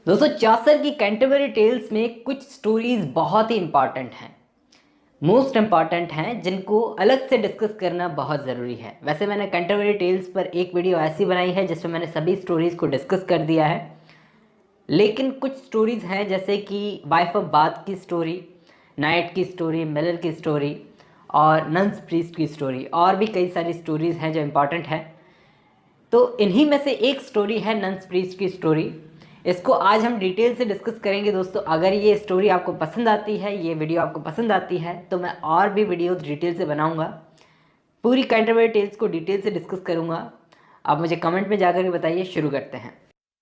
दोस्तों चासर की Canterbury tales में कुछ स्टोरीज बहुत ही इंपॉर्टेंट हैं, मोस्ट इम्पॉर्टेंट हैं, जिनको अलग से डिस्कस करना बहुत ज़रूरी है। वैसे मैंने कैंटरबरी टेल्स पर एक वीडियो ऐसी बनाई है जिसमें मैंने सभी स्टोरीज़ को डिस्कस कर दिया है, लेकिन कुछ स्टोरीज़ हैं जैसे कि वाइफ ऑफ बाथ की स्टोरी, नाइट की स्टोरी, मिलर की स्टोरी और नन्स प्रीस्ट की स्टोरी, और भी कई सारी स्टोरीज़ हैं जो इम्पॉर्टेंट है। तो इन्हीं में से एक स्टोरी है नन्स प्रीस्ट की स्टोरी। इसको आज हम डिटेल से डिस्कस करेंगे दोस्तों। अगर ये स्टोरी आपको पसंद आती है, ये वीडियो आपको पसंद आती है, तो मैं और भी वीडियोस डिटेल से बनाऊंगा, पूरी कैंटरबरी टेल्स को डिटेल से डिस्कस करूंगा। आप मुझे कमेंट में जाकर के बताइए। शुरू करते हैं।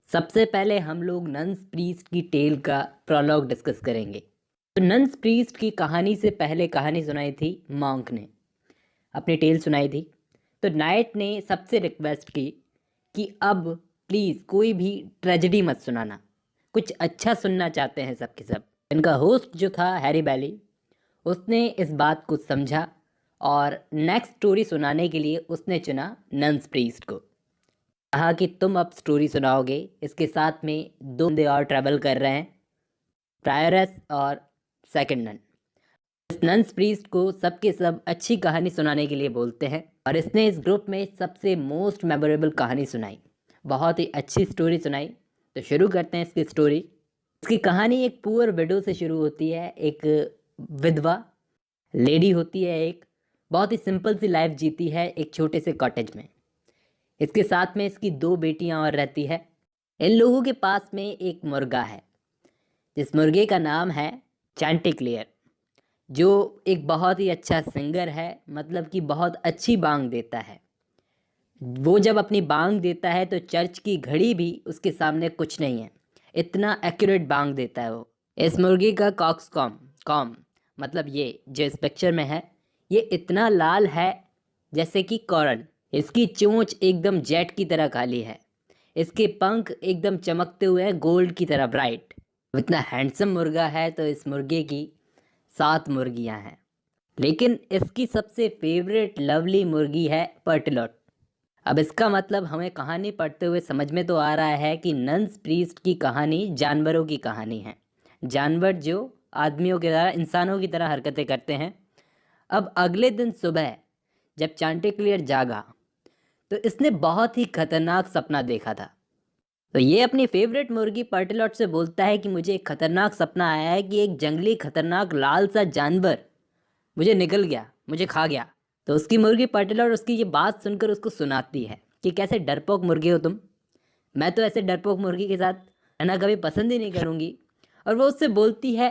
सबसे पहले हम लोग नन्स प्रीस्ट की टेल का प्रोलॉग डिस्कस करेंगे। तो नन्स प्रीस्ट की कहानी से पहले कहानी सुनाई थी मॉन्क ने, अपनी टेल सुनाई थी। तो नाइट ने सबसे रिक्वेस्ट की कि अब प्लीज़ कोई भी ट्रेजेडी मत सुनाना, कुछ अच्छा सुनना चाहते हैं सबके सब। इनका होस्ट जो था हैरी बैली, उसने इस बात को समझा और नेक्स्ट स्टोरी सुनाने के लिए उसने चुना नन्स प्रीस्ट को। कहा कि तुम अब स्टोरी सुनाओगे। इसके साथ में दो बंदे और ट्रैवल कर रहे हैं, प्रायरस और सेकंड नन। इस नन्स प्रीस्ट को सबके सब अच्छी कहानी सुनाने के लिए बोलते हैं और इसने इस ग्रुप में सबसे मोस्ट मेमोरेबल कहानी सुनाई, बहुत ही अच्छी स्टोरी सुनाई। तो शुरू करते हैं इसकी स्टोरी। इसकी कहानी एक पुअर विडो से शुरू होती है। एक विधवा लेडी होती है, एक बहुत ही सिंपल सी लाइफ जीती है एक छोटे से कॉटेज में। इसके साथ में इसकी दो बेटियां और रहती है। इन लोगों के पास में एक मुर्गा है, जिस मुर्गे का नाम है चांटिक्लियर, जो एक बहुत ही अच्छा सिंगर है, मतलब कि बहुत अच्छी बांग देता है। वो जब अपनी बांग देता है तो चर्च की घड़ी भी उसके सामने कुछ नहीं है, इतना एक्यूरेट बांग देता है वो। इस मुर्गी का कॉक्स कॉम मतलब ये जो इस पिक्चर में है, ये इतना लाल है जैसे कि कॉर्न। इसकी चोंच एकदम जेट की तरह काली है। इसके पंख एकदम चमकते हुए हैं, गोल्ड की तरह ब्राइट। इतना हैंडसम मुर्गा है तो इस मुर्गे की 7 मुर्गियां हैं, लेकिन इसकी सबसे फेवरेट लवली मुर्गी है पर्टिलॉट। अब इसका मतलब हमें कहानी पढ़ते हुए समझ में तो आ रहा है कि नन्स प्रीस्ट की कहानी जानवरों की कहानी है, जानवर जो आदमियों की तरह, इंसानों की तरह हरकतें करते हैं। अब अगले दिन सुबह जब चांटिक्लियर जागा तो इसने बहुत ही खतरनाक सपना देखा था। तो ये अपनी फेवरेट मुर्गी पर्टिलॉट से बोलता है कि मुझे एक खतरनाक सपना आया है कि एक जंगली खतरनाक लाल सा जानवर मुझे निकल गया, मुझे खा गया। तो उसकी मुर्गी पर्टिलॉट उसकी ये बात सुनकर उसको सुनाती है कि कैसे डरपोक मुर्गी हो तुम, मैं तो ऐसे डरपोक मुर्गी के साथ रहना कभी पसंद ही नहीं करूँगी। और वो उससे बोलती है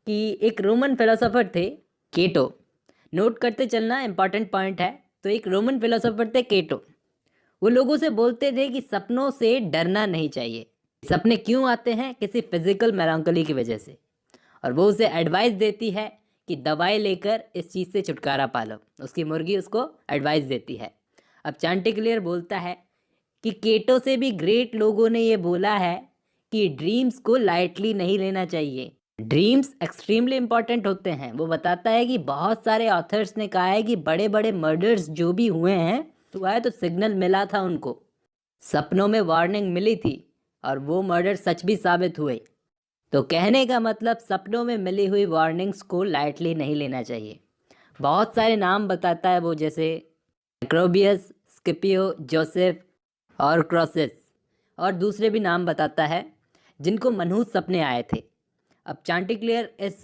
कि एक रोमन फिलोसोफर थे केटो, नोट करते चलना, इंपॉर्टेंट पॉइंट है। तो एक रोमन फिलोसोफर थे केटो, वो लोगों से बोलते थे कि सपनों से डरना नहीं चाहिए। सपने क्यों आते हैं? किसी फिजिकल मेलांकोली की वजह से। और वो उसे एडवाइस देती है कि दवाई लेकर इस चीज़ से छुटकारा पालो। उसकी मुर्गी उसको एडवाइस देती है। अब चांटिक्लियर बोलता है कि केटो से भी ग्रेट लोगों ने ये बोला है कि ड्रीम्स को लाइटली नहीं लेना चाहिए, ड्रीम्स एक्सट्रीमली इंपॉर्टेंट होते हैं। वो बताता है कि बहुत सारे ऑथर्स ने कहा है कि बड़े बड़े मर्डर्स जो भी हुए हैं हुआ है तो सिग्नल मिला था उनको, सपनों में वार्निंग मिली थी और वो मर्डर सच भी साबित हुए। तो कहने का मतलब सपनों में मिली हुई वार्निंग्स को लाइटली नहीं लेना चाहिए। बहुत सारे नाम बताता है वो, जैसे एक्रोबियस, स्किपियो, जोसेफ और क्रॉसिस, और दूसरे भी नाम बताता है जिनको मनहूस सपने आए थे। अब चांटिक्लियर इस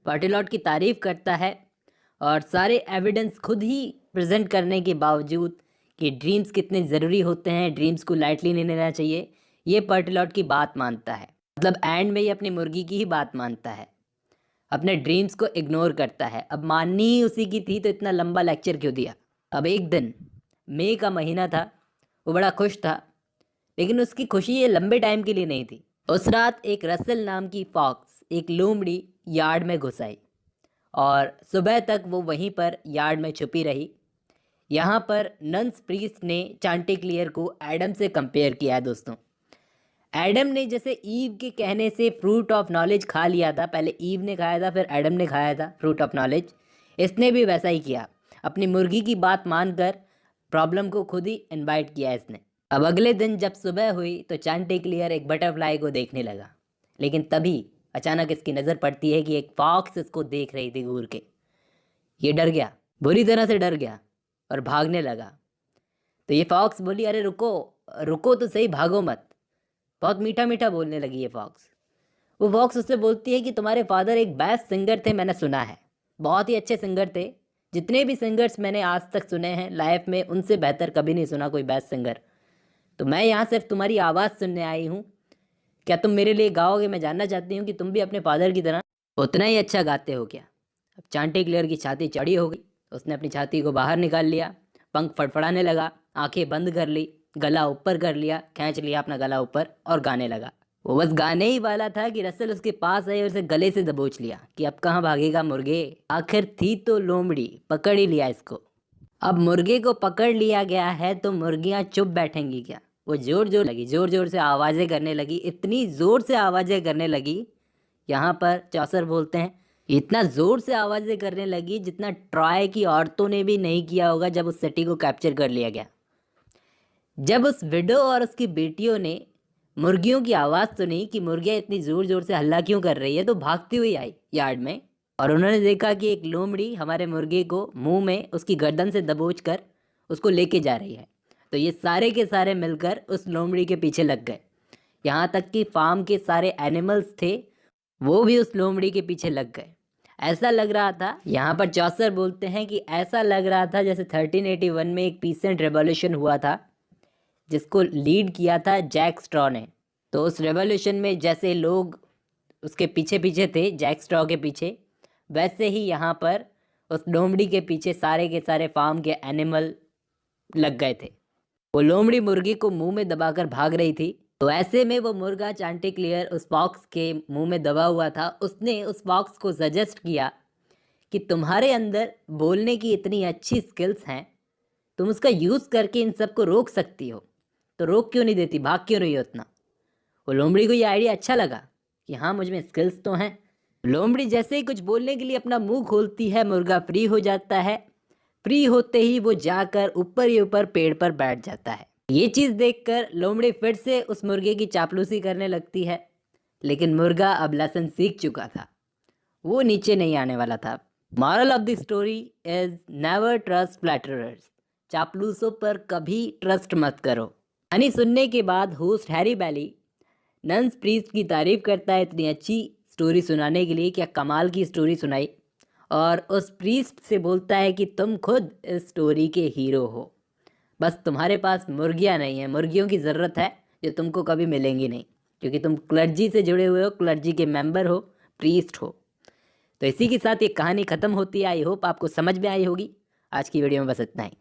पर्टिलॉट की तारीफ़ करता है और सारे एविडेंस खुद ही प्रेजेंट करने के बावजूद कि ड्रीम्स कितने ज़रूरी होते हैं, ड्रीम्स को लाइटली नहीं लेना चाहिए, ये पर्टिलॉट की बात मानता है। मतलब एंड में ये अपनी मुर्गी की ही बात मानता है, अपने ड्रीम्स को इग्नोर करता है। अब माननी ही उसी की थी तो इतना लंबा लेक्चर क्यों दिया। अब एक दिन मई का महीना था, वो बड़ा खुश था, लेकिन उसकी खुशी ये लंबे टाइम के लिए नहीं थी। उस रात एक रसल नाम की फॉक्स, एक लोमड़ी, यार्ड में घुस आई और सुबह तक वो वहीं पर यार्ड में छुपी रही। यहाँ पर नन्स प्रीस्ट ने चांटिक्लियर को एडम से कंपेयर किया है दोस्तों। एडम ने जैसे ईव के कहने से फ्रूट ऑफ नॉलेज खा लिया था, पहले ईव ने खाया था फिर एडम ने खाया था फ्रूट ऑफ नॉलेज, इसने भी वैसा ही किया, अपनी मुर्गी की बात मानकर प्रॉब्लम को खुद ही इनवाइट किया इसने। अब अगले दिन जब सुबह हुई तो चांटिक्लियर एक बटरफ्लाई को देखने लगा। लेकिन तभी अचानक इसकी नज़र पड़ती है कि एक फॉक्स इसको देख रही थी घूर के। ये डर गया, बुरी तरह से डर गया और भागने लगा। तो ये फॉक्स बोली, अरे रुको रुको तो सही, भागो मत। बहुत मीठा मीठा बोलने लगी ये फॉक्स। वो फॉक्स उससे बोलती है कि तुम्हारे फादर एक बेस्ट सिंगर थे, मैंने सुना है, बहुत ही अच्छे सिंगर थे। जितने भी सिंगर्स मैंने आज तक सुने हैं लाइफ में, उनसे बेहतर कभी नहीं सुना कोई बेस्ट सिंगर। तो मैं यहाँ सिर्फ तुम्हारी आवाज़ सुनने आई हूँ, क्या तुम मेरे लिए गाओगे? मैं जानना चाहती हूँ कि तुम भी अपने फादर की तरह उतना ही अच्छा गाते हो क्या? अब चांटिक्लेयर की छाती चढ़ी हो गई। उसने अपनी छाती को बाहर निकाल लिया, पंख फड़फड़ाने लगा, आंखें बंद कर ली, गला ऊपर कर लिया, खींच लिया अपना गला ऊपर और गाने लगा। वो बस गाने ही वाला था कि रसल उसके पास आई और उसे गले से दबोच लिया कि अब कहाँ भागेगा मुर्गे, आखिर थी तो लोमड़ी, पकड़ ही लिया इसको। अब मुर्गे को पकड़ लिया गया है तो मुर्गियाँ चुप बैठेंगी क्या? वो जोर जोर से आवाज़ें करने लगी, इतनी ज़ोर से आवाज़ें करने लगी, यहाँ पर चौसर बोलते हैं इतना ज़ोर से आवाज़ें करने लगी जितना ट्रॉय की औरतों ने भी नहीं किया होगा जब उस सिटी को कैप्चर कर लिया गया। जब उस विडो और उसकी बेटियों ने मुर्गियों की आवाज़ सुनी कि मुर्गियाँ इतनी ज़ोर ज़ोर से हल्ला क्यों कर रही है, तो भागती हुई आई यार्ड में और उन्होंने देखा कि एक लोमड़ी हमारे मुर्गे को मुंह में उसकी गर्दन से दबोच कर उसको लेके जा रही है। तो ये सारे के सारे मिलकर उस लोमड़ी के पीछे लग गए। यहाँ तक कि फार्म के सारे एनिमल्स थे वो भी उस लोमड़ी के पीछे लग गए। ऐसा लग रहा था, यहाँ पर चौसर बोलते हैं कि ऐसा लग रहा था जैसे 1381 में एक पीसेंट रेवोल्यूशन हुआ था जिसको लीड किया था जैक स्ट्रॉ ने। तो उस रेवोल्यूशन में जैसे लोग उसके पीछे पीछे थे जैक स्ट्रॉ के पीछे, वैसे ही यहाँ पर उस लोमड़ी के पीछे सारे के सारे फार्म के एनिमल लग गए थे। वो लोमड़ी मुर्गी को मुंह में दबाकर भाग रही थी। तो ऐसे में वो मुर्गा चांटिक्लेयर उस फॉक्स के मुंह में दबा हुआ था। उसने उस फॉक्स को सजेस्ट किया कि तुम्हारे अंदर बोलने की इतनी अच्छी स्किल्स हैं, तुम उसका यूज़ करके इन सबको रोक सकती हो, तो रोक क्यों नहीं देती, भाग क्यों रही हो इतना? वो लोमड़ी को ये आइडिया अच्छा लगा कि हाँ मुझ में स्किल्स तो हैं। लोमड़ी जैसे ही कुछ बोलने के लिए अपना मुंह खोलती है, मुर्गा फ्री हो जाता है। फ्री होते ही वो जाकर ऊपर ही ऊपर पेड़ पर बैठ जाता है। ये चीज़ देखकर लोमड़ी फिर से उस मुर्गे की चापलूसी करने लगती है, लेकिन मुर्गा अब लेसन सीख चुका था, वो नीचे नहीं आने वाला था। Moral of the story is never trust flatterers. चापलूसों पर कभी ट्रस्ट मत करो। कहानी सुनने के बाद host Harry Bailey nun's priest की तारीफ करता है इतनी अच्छी स्टोरी सुनाने के लिए, क्या कमाल की स्टोरी सुनाई, और उस प्रीस्ट से बोलता है कि तुम खुद इस स्टोरी के हीरो हो, बस तुम्हारे पास मुर्गियाँ नहीं हैं, मुर्गियों की ज़रूरत है जो तुमको कभी मिलेंगी नहीं, क्योंकि तुम क्लर्जी से जुड़े हुए हो, क्लर्जी के मेंबर हो, प्रीस्ट हो। तो इसी के साथ ये कहानी ख़त्म होती है। आई होप आपको समझ में आई होगी। आज की वीडियो में बस इतना ही।